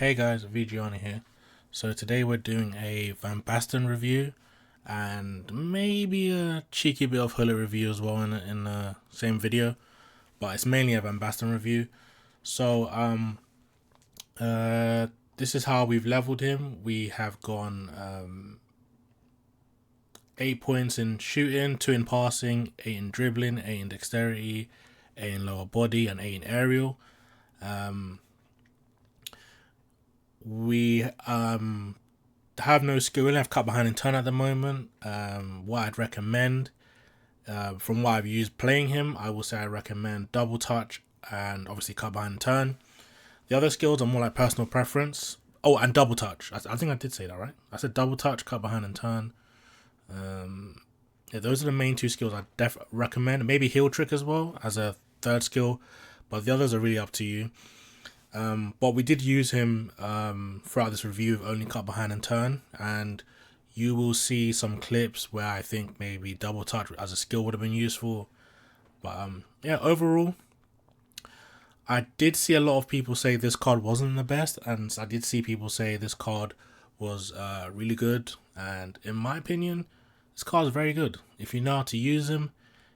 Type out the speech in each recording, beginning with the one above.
Hey guys, vGianniii here. So today we're doing a Van Basten review and maybe a cheeky bit of Hullet review as well in the same video, but it's mainly a Van Basten review. So this is how we've leveled him. We have gone 8 points in shooting, 2 in passing, 8 in dribbling, 8 in dexterity, 8 in lower body, and 8 in aerial. We have no skill. We only have cut behind and turn at the moment. What I'd recommend, from what I've used playing him, I will say I recommend double touch and obviously cut behind and turn. The other skills are more like personal preference. Oh, and double touch. I think I did say that, right? I said double touch, cut behind and turn. Yeah, those are the main 2 skills I recommend. Maybe heel trick as well as a 3rd skill, but the others are really up to you. But we did use him throughout this review of only cut behind and turn, and you will see some clips where I think maybe double touch as a skill would have been useful. But yeah, overall, I did see a lot of people say this card wasn't the best, and I did see people say this card was really good. And in my opinion, this card is very good. If you know how to use him,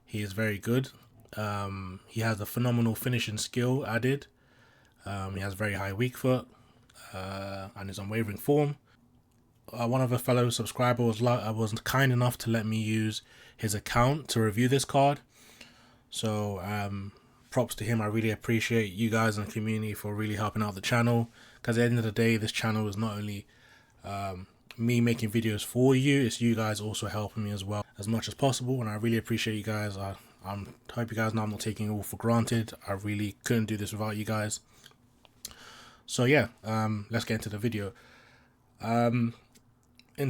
he is very good. He has a phenomenal finishing skill added. He has very high weak foot and is unwavering form. One of a fellow subscribers was kind enough to let me use his account to review this card. So props to him. I really appreciate you guys in the community for really helping out the channel. Because at the end of the day, this channel is not only me making videos for you, it's you guys also helping me as well as much as possible. And I really appreciate you guys. I hope you guys know I'm not taking it all for granted. I really couldn't do this without you guys. So yeah, let's get into the video. In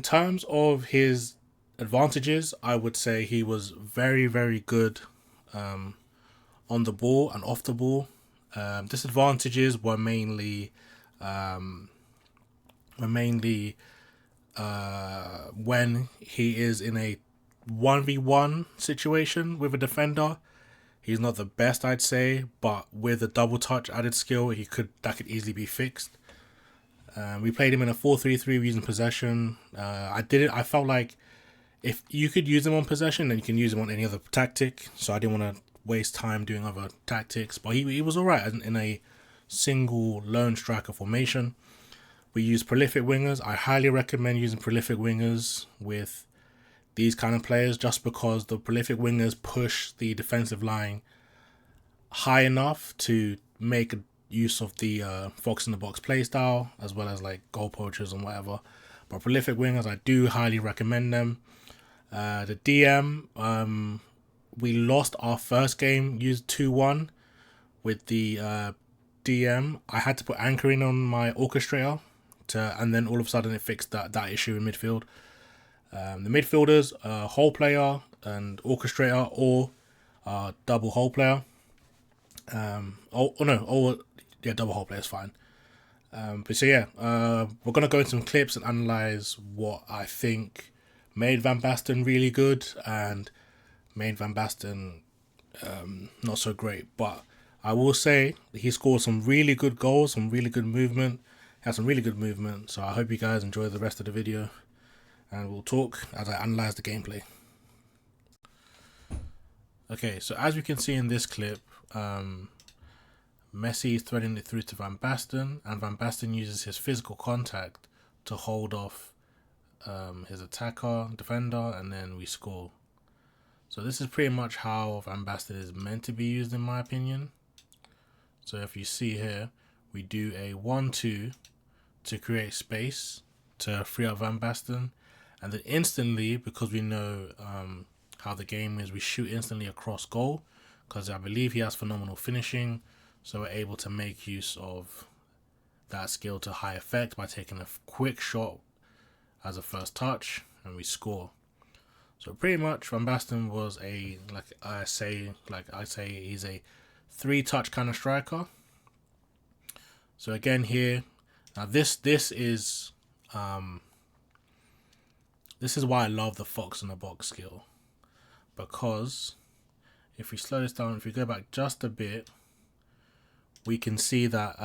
terms of his advantages, I would say he was very, very good on the ball and off the ball. Disadvantages were mainly when he is in a 1v1 situation with a defender. He's not the best, I'd say, but with a double touch added skill, that could easily be fixed. We played him in a 4-3-3 using possession. I felt like if you could use him on possession, then you can use him on any other tactic. So I didn't want to waste time doing other tactics. But he was alright in a single lone striker formation. We use prolific wingers. I highly recommend using prolific wingers with these kind of players, just because the prolific wingers push the defensive line high enough to make use of the fox in the box playstyle, as well as like goal poachers and whatever. But prolific wingers, I do highly recommend them. The DM, we lost our first game, used 2-1 with the DM. I had to put anchoring on my orchestrator, and then all of a sudden it fixed that issue in midfield. The midfielders, hole player and orchestrator, or double hole player. Double hole player is fine. But so yeah, we're gonna go into some clips and analyze what I think made Van Basten really good and made Van Basten not so great. But I will say he scored some really good goals, some really good movement. Had some really good movement. So I hope you guys enjoy the rest of the video, and we'll talk as I analyze the gameplay. Okay, so as we can see in this clip, Messi is threading it through to Van Basten, and Van Basten uses his physical contact to hold off his defender, and then we score. So this is pretty much how Van Basten is meant to be used, in my opinion. So if you see here, we do a 1-2 to create space to free up Van Basten, and then instantly, because we know how the game is, we shoot instantly across goal, because I believe he has phenomenal finishing. So we're able to make use of that skill to high effect by taking a quick shot as a first touch, and we score. So pretty much Van Basten was like I say he's a 3-touch kind of striker. So again here, now this is why I love the fox in the box skill, because if we slow this down, if we go back just a bit, we can see that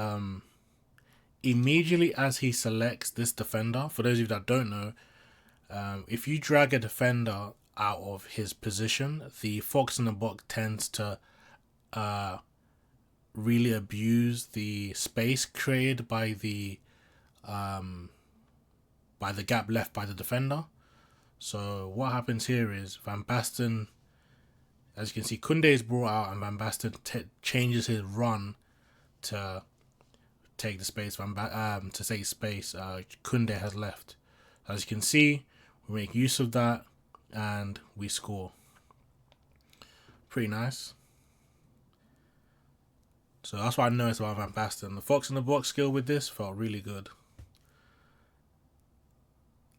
immediately as he selects this defender, for those of you that don't know, if you drag a defender out of his position, the fox in the box tends to really abuse the space created by the gap left by the defender. So what happens here is Van Basten, as you can see, Koundé is brought out and Van Basten changes his run to take the space. To take space, Koundé has left. As you can see, we make use of that and we score. Pretty nice. So that's what I noticed about Van Basten. The fox in the box skill with this felt really good.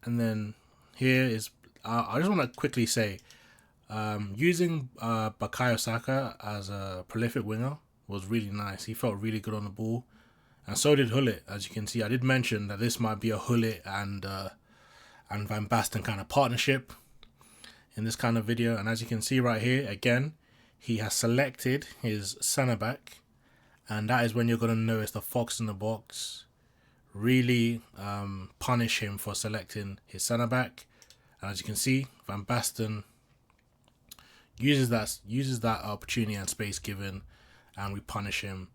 And then here is, I just want to quickly say, using Bukayo Saka as a prolific winger was really nice. He felt really good on the ball. And so did Gullit. As you can see, I did mention that this might be a Gullit and Van Basten kind of partnership in this kind of video. And as you can see right here, again, he has selected his centre back. And that is when you're going to notice the fox in the box really punish him for selecting his centre back. And as you can see, Van Basten uses that opportunity and space given, and we punish him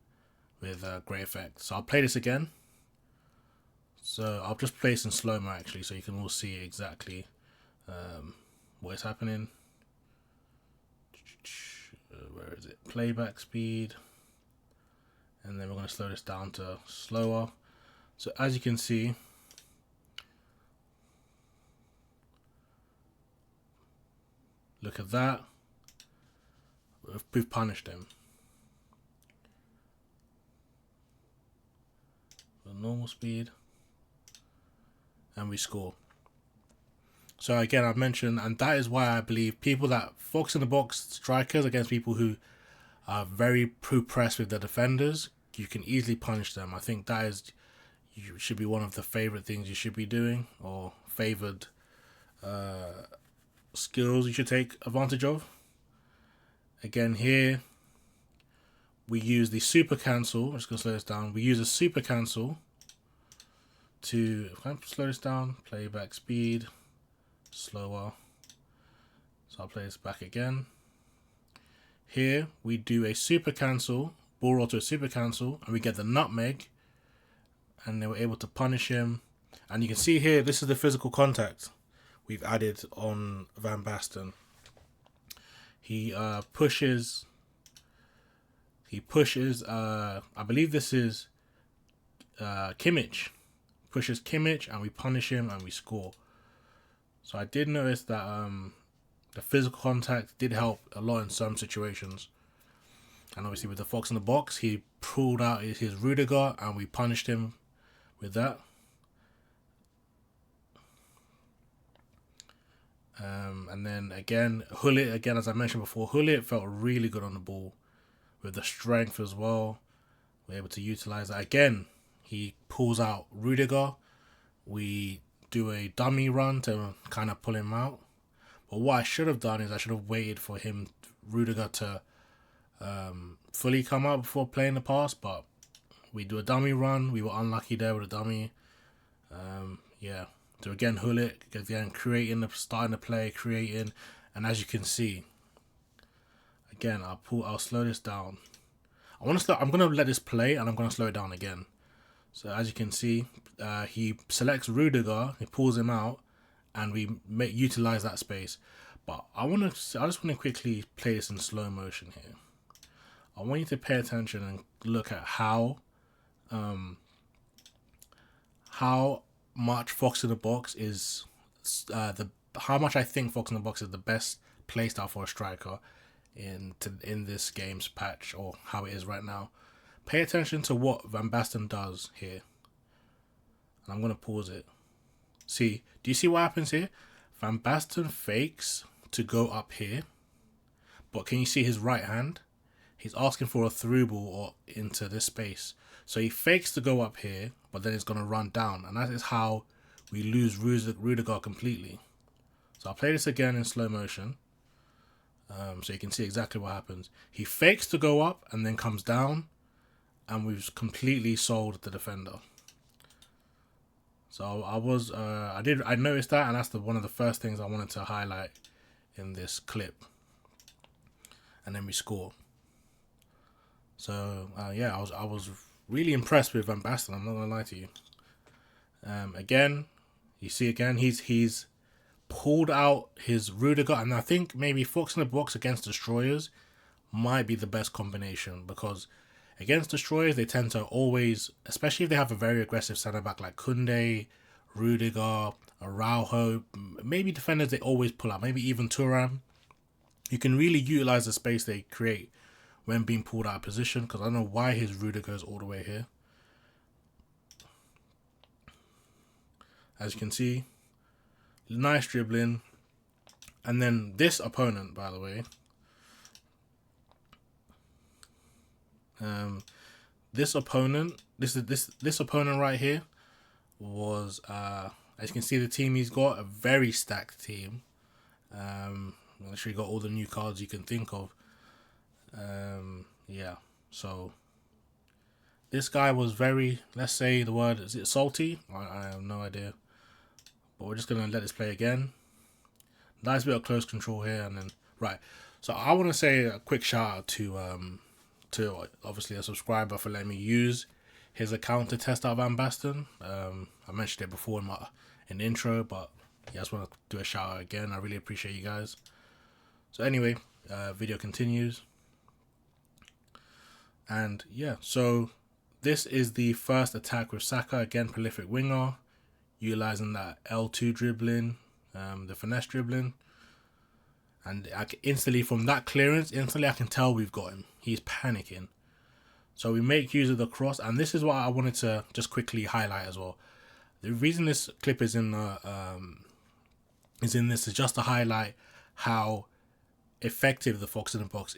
with great effect. So I'll play this again. So I'll just play this in slow-mo actually, so you can all see exactly what is happening. Where is it? Playback speed. And then we're going to slow this down to slower. So as you can see, look at that. We've punished him. The normal speed. And we score. So again, I've mentioned, and that is why I believe people that fox in the box strikers against people who are very pressed with their defenders, you can easily punish them. I think that is, you should be one of the favorite things you should be doing, or favored skills you should take advantage of. Again, here we use the super cancel. I'm just going to slow this down. We use a super cancel to, if I slow this down, playback speed, slower. So I'll play this back again. Here we do a super cancel, ball roll to a super cancel, and we get the nutmeg, and they were able to punish him. And you can see here, this is the physical contact we've added on Van Basten. He pushes, I believe this is Kimmich. Pushes Kimmich, and we punish him and we score. So I did notice that the physical contact did help a lot in some situations. And obviously with the fox in the box, he pulled out his Rudiger and we punished him with that. And then again, Gullit, again, as I mentioned before, Gullit felt really good on the ball with the strength as well. We're able to utilize that. Again, he pulls out Rudiger. We do a dummy run to kind of pull him out. But what I should have done is I should have waited for him, Rudiger, to fully come out before playing the pass. But we do a dummy run. We were unlucky there with a dummy. Yeah. So again, Gullit, again, starting the play, creating. And as you can see, again, I'll slow this down. I'm going to let this play and I'm going to slow it down again. So as you can see, he selects Rudiger, he pulls him out, and we utilize that space. But I just want to quickly play this in slow motion here. I want you to pay attention and look at how much Fox in the Box is how much I think Fox in the Box is the best playstyle for a striker in this game's patch, or how it is right now. Pay attention to what Van Basten does here. And I'm going to pause it. See, do you see what happens here? Van Basten fakes to go up here. But can you see his right hand? He's asking for a through ball or into this space. So he fakes to go up here, but then it's going to run down. And that is how we lose Rudiger completely. So I'll play this again in slow motion. So you can see exactly what happens. He fakes to go up and then comes down. And we've completely sold the defender. So I noticed that, and that's one of the first things I wanted to highlight in this clip. And then we score. So yeah, I was really impressed with Van Basten. I'm not gonna lie to you. Again, you see again, he's pulled out his Rudiger, and I think maybe Fox in the box against destroyers might be the best combination, because against destroyers they tend to always, especially if they have a very aggressive centre back like Koundé, Rudiger, Araujo, maybe defenders they always pull out, maybe even Thuram. You can really utilize the space they create when being pulled out of position, because I don't know why his Rudiger is all the way here. As you can see, nice dribbling. And then this opponent, by the way, this opponent right here was as you can see, the team he's got, a very stacked team. I'm sure he got all the new cards you can think of. Yeah, so this guy was very, let's say the word, is it salty? I have no idea, but we're just gonna let this play again. Nice bit of close control here, and then right. So I want to say a quick shout out to obviously a subscriber for letting me use his account to test out Van Basten. I mentioned it before in the intro, but yeah, I just want to do a shout out again. I really appreciate you guys. So anyway, video continues. And yeah, so this is the first attack with Saka, again prolific winger, utilizing that L2 dribbling, the finesse dribbling. And I can instantly, from that clearance, I can tell we've got him. He's panicking. So we make use of the cross, and this is what I wanted to just quickly highlight as well. The reason this clip is in this is just to highlight how effective the Fox in the box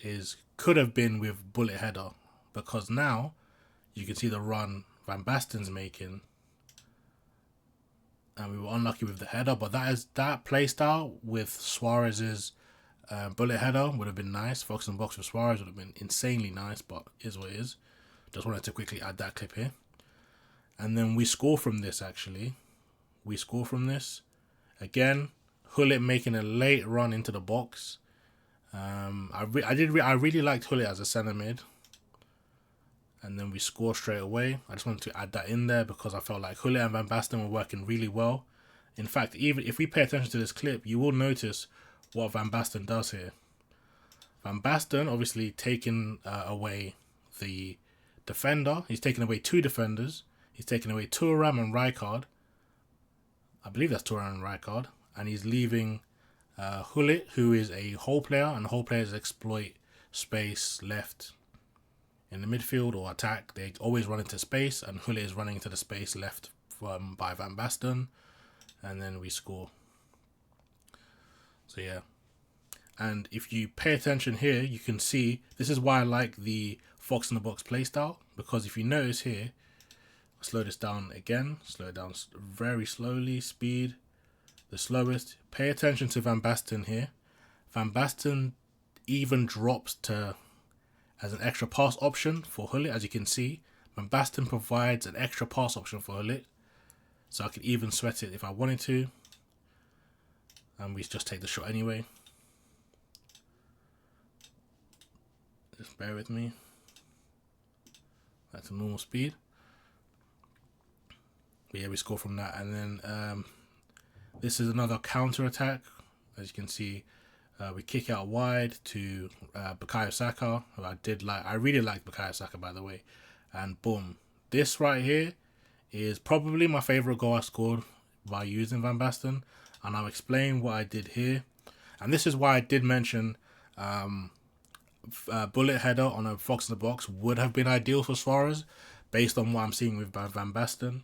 could have been with bullet header, because now you can see the run Van Basten's making, and we were unlucky with the header. But that play style with Suarez's bullet header would have been nice. Fox in the box with Suarez would have been insanely nice, but is what it is. Just wanted to quickly add that clip here. And then we score from this, actually. We score from this. Again, Hullet making a late run into the box. I really liked Hullet as a centre mid. And then we score straight away. I just wanted to add that in there because I felt like Hullet and Van Basten were working really well. In fact, even if we pay attention to this clip, you will notice what Van Basten does here. Van Basten obviously taking away the defender. He's taken away two defenders. He's taken away Thuram and Rijkaard. I believe that's Thuram and Rijkaard. And he's leaving Hullet, who is a hole player, and hole players exploit space left in the midfield or attack. They always run into space, and Hullet is running into the space left by Van Basten, and then we score. So yeah, and if you pay attention here, you can see this is why I like the Fox in the box playstyle, because if you notice here, I'll slow this down again, slow it down very slowly, speed, the slowest. Pay attention to Van Basten here. Van Basten even drops as an extra pass option for Hullet, as you can see. Van Basten provides an extra pass option for Hullet, so I could even sweat it if I wanted to. And we just take the shot anyway. Just bear with me. That's a normal speed. But yeah, we score from that. And then this is another counter attack. As you can see, we kick out wide to Bukayo Saka, who I really like Bukayo Saka, by the way. And boom. This right here is probably my favourite goal I scored by using Van Basten. And I'll explain what I did here. And this is why I did mention bullet header on a Fox in the box would have been ideal for Suarez, based on what I'm seeing with Van Basten.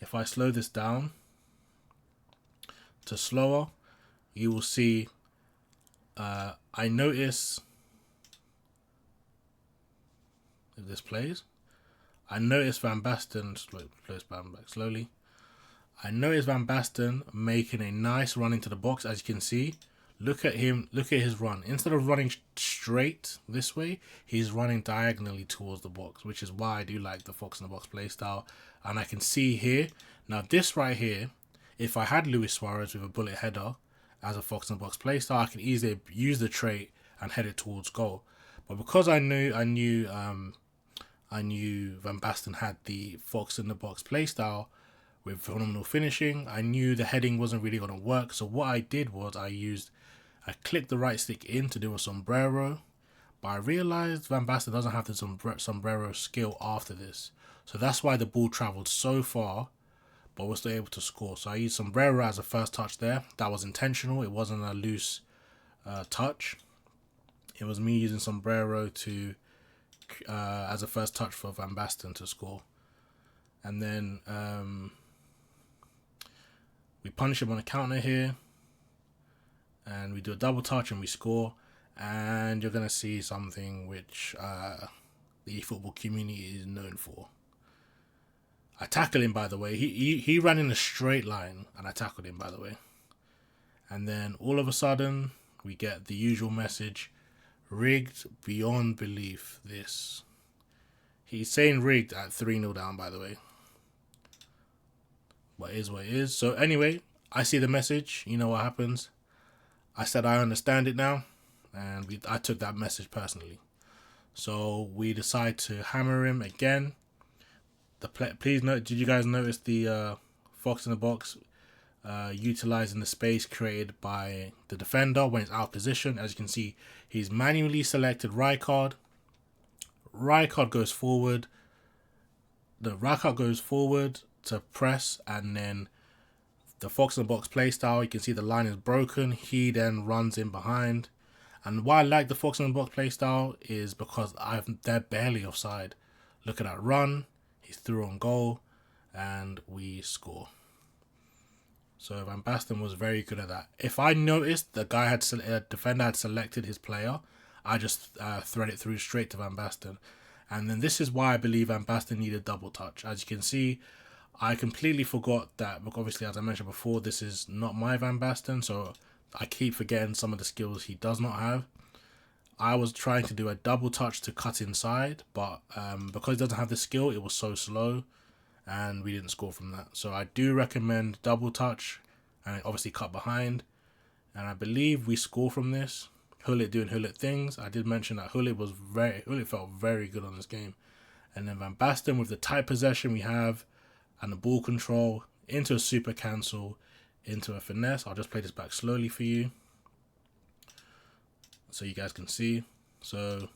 If I slow this down to slower, you will see I notice, if this plays, I notice Van Basten, close back slowly. I notice Van Basten making a nice run into the box, as you can see. Look at him. Look at his run. Instead of running straight this way, he's running diagonally towards the box, which is why I do like the fox in the box playstyle. And I can see here, now this right here, if I had Luis Suarez with a bullet header as a fox in the box playstyle, I can easily use the trait and head it towards goal. But because I knew Van Basten had the fox in the box playstyle with phenomenal finishing, I knew the heading wasn't really going to work. So what I did was I clicked the right stick in to do a sombrero, but I realized Van Basten doesn't have the sombrero skill after this. So that's why the ball traveled so far, but was still able to score. So I used sombrero as a first touch there. That was intentional. It wasn't a loose touch. It was me using sombrero to as a first touch for Van Basten to score. And then we punish him on a counter here. And we do a double touch and we score. And you're going to see something which the eFootball community is known for. I tackled him, by the way. He ran in a straight line and I tackled him, by the way. And then all of a sudden, we get the usual message. Rigged beyond belief, this. He's saying rigged at 3-0 down, by the way. But it is what it is. So anyway, I see the message. You know what happens. I said I understand it now, and I took that message personally. So we decide to hammer him again. Please note, did you guys notice the fox in the box utilizing the space created by the defender when it's out of position? As you can see, he's manually selected Rijkaard. Rijkaard goes forward. The Rijkaard goes forward to press, and then the fox in the box playstyle, you can see the line is broken. He then runs in behind. And why I like the fox in the box playstyle is because they're barely offside. Look at that run. He's through on goal. And we score. So Van Basten was very good at that. If I noticed the defender had selected his player, I just thread it through straight to Van Basten. And then this is why I believe Van Basten needed double touch. As you can see, I completely forgot that, because obviously, as I mentioned before, this is not my Van Basten, so I keep forgetting some of the skills he does not have. I was trying to do a double touch to cut inside, but because he doesn't have the skill, it was so slow, and we didn't score from that. So I do recommend double touch, and obviously cut behind, and I believe we score from this. Hullet doing Hullet things. I did mention that Hullet felt very good on this game. And then Van Basten with the tight possession we have, and the ball control into a super cancel, into a finesse. I'll just play this back slowly for you so you guys can see. So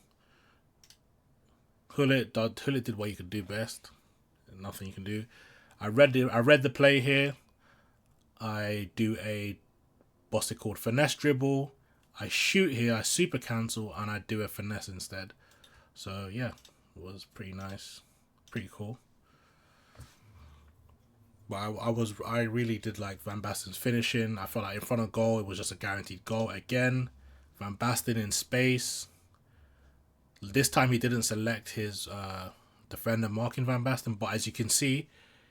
Hullet did what you could do best. Nothing you can do. I read the play here. I do a what's it called, finesse dribble. I shoot here, I super cancel, and I do a finesse instead. So yeah, it was pretty nice, pretty cool. But I really did like Van Basten's finishing. I felt like in front of goal, it was just a guaranteed goal again. Van Basten in space. This time he didn't select his defender marking Van Basten, but as you can see,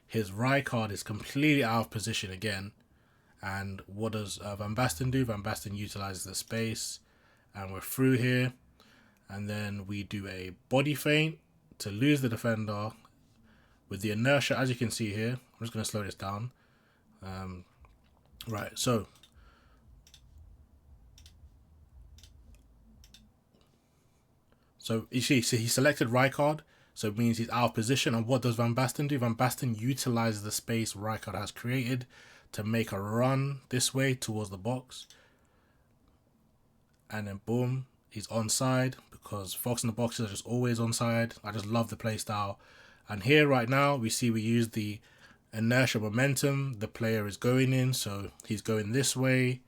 his Rijkaard is completely out of position again. And what does Van Basten do? Van Basten utilizes the space, and we're through here. And then we do a body feint to lose the defender. With the inertia, as you can see here, I'm just going to slow this down. Right, so you see, he selected Rijkaard, so it means he's out of position. And what does Van Basten do? Van Basten utilizes the space Rijkaard has created to make a run this way towards the box. And then boom, he's onside, because fox in the boxes are just always onside. I just love the play style. And here right now, we use the inertia momentum. The player is going in, so he's going this way.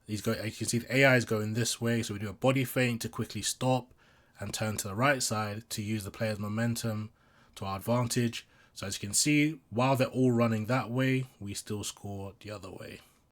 You can see the AI is going this way, so we do a body feint to quickly stop and turn to the right side to use the player's momentum to our advantage. So as you can see, while they're all running that way, we still score the other way.